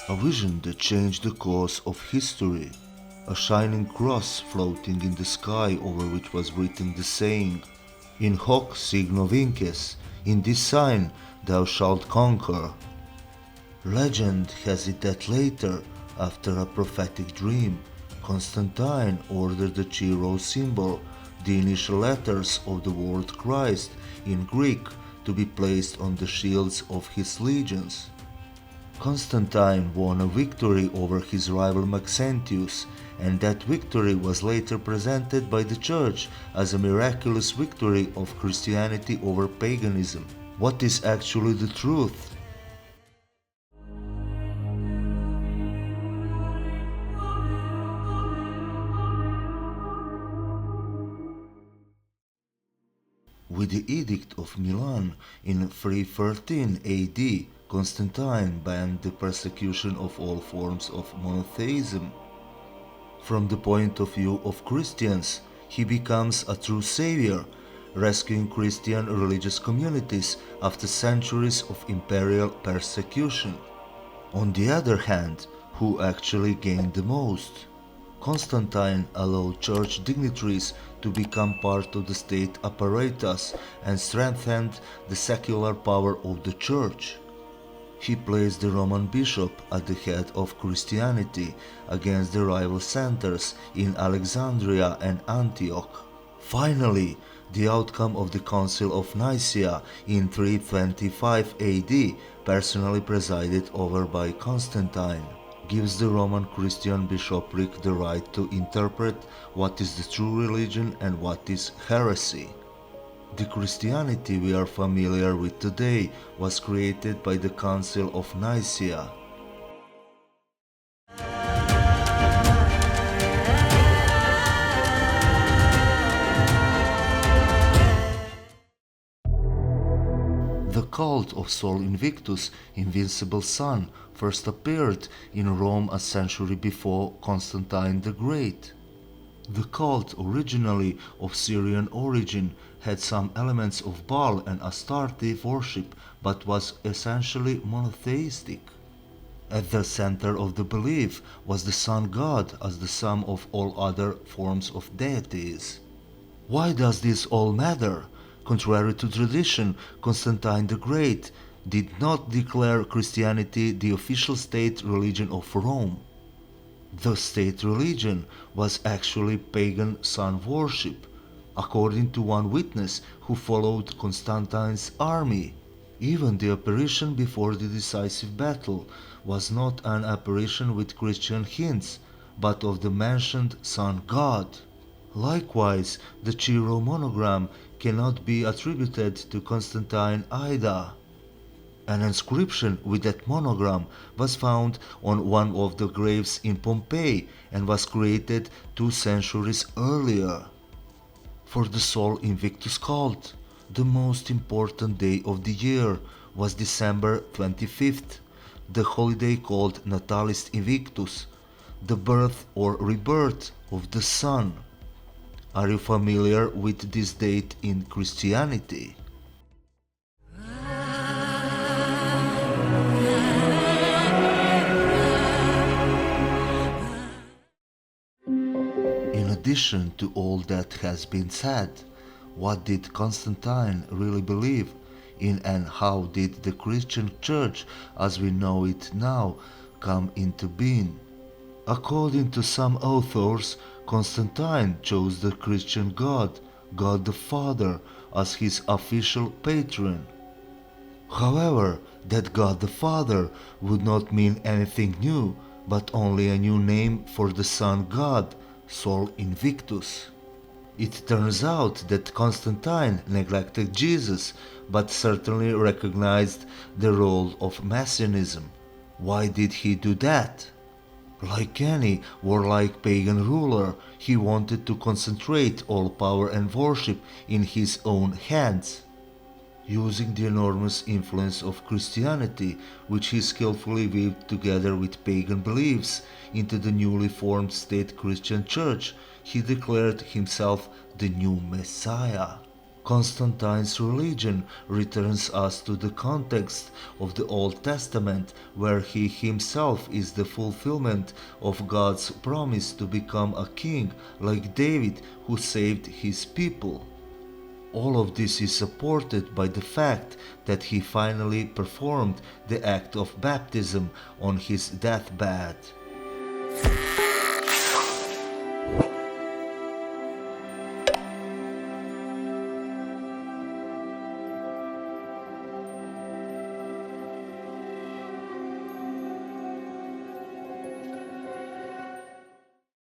A vision that changed the course of history. A shining cross floating in the sky over which was written the saying, "In hoc signo vinces, in this sign thou shalt conquer." Legend has it that later, after a prophetic dream, Constantine ordered the Chi symbol, the initial letters of the word Christ in Greek, to be placed on the shields of his legions. Constantine won a victory over his rival Maxentius, and that victory was later presented by the Church as a miraculous victory of Christianity over paganism. What is actually the truth? With the Edict of Milan in 313 AD, Constantine banned the persecution of all forms of monotheism. From the point of view of Christians, he becomes a true savior, rescuing Christian religious communities after centuries of imperial persecution. On the other hand, who actually gained the most? Constantine allowed church dignitaries to become part of the state apparatus and strengthened the secular power of the church. He placed the Roman bishop at the head of Christianity against the rival centers in Alexandria and Antioch. Finally, the outcome of the Council of Nicaea in 325 AD, personally presided over by Constantine, gives the Roman Christian bishopric the right to interpret what is the true religion and what is heresy. The Christianity we are familiar with today was created by the Council of Nicaea. The cult of Sol Invictus, Invincible Sun, first appeared in Rome a century before Constantine the Great. The cult, originally of Syrian origin, had some elements of Baal and Astarte worship, but was essentially monotheistic. At the center of the belief was the sun god as the sum of all other forms of deities. Why does this all matter? Contrary to tradition, Constantine the Great did not declare Christianity the official state religion of Rome. The state religion was actually pagan sun worship, according to one witness who followed Constantine's army. Even the apparition before the decisive battle was not an apparition with Christian hints, but of the mentioned sun god. Likewise, the Chi monogram cannot be attributed to Constantine either. An inscription with that monogram was found on one of the graves in Pompeii and was created 2 centuries earlier. For the Sol Invictus cult, the most important day of the year was December 25th, the holiday called Natalis Invictus, the birth or rebirth of the sun. Are you familiar with this date in Christianity? In addition to all that has been said, what did Constantine really believe in, and how did the Christian Church as we know it now come into being? According to some authors, Constantine chose the Christian God, God the Father, as his official patron. However, that God the Father would not mean anything new, but only a new name for the sun god, Sol Invictus. It turns out that Constantine neglected Jesus, but certainly recognized the role of Messianism. Why did he do that? Like any warlike pagan ruler, he wanted to concentrate all power and worship in his own hands. Using the enormous influence of Christianity, which he skillfully weaved together with pagan beliefs into the newly formed state Christian Church, he declared himself the new Messiah. Constantine's religion returns us to the context of the Old Testament, where he himself is the fulfillment of God's promise to become a king like David, who saved his people. All of this is supported by the fact that he finally performed the act of baptism on his deathbed.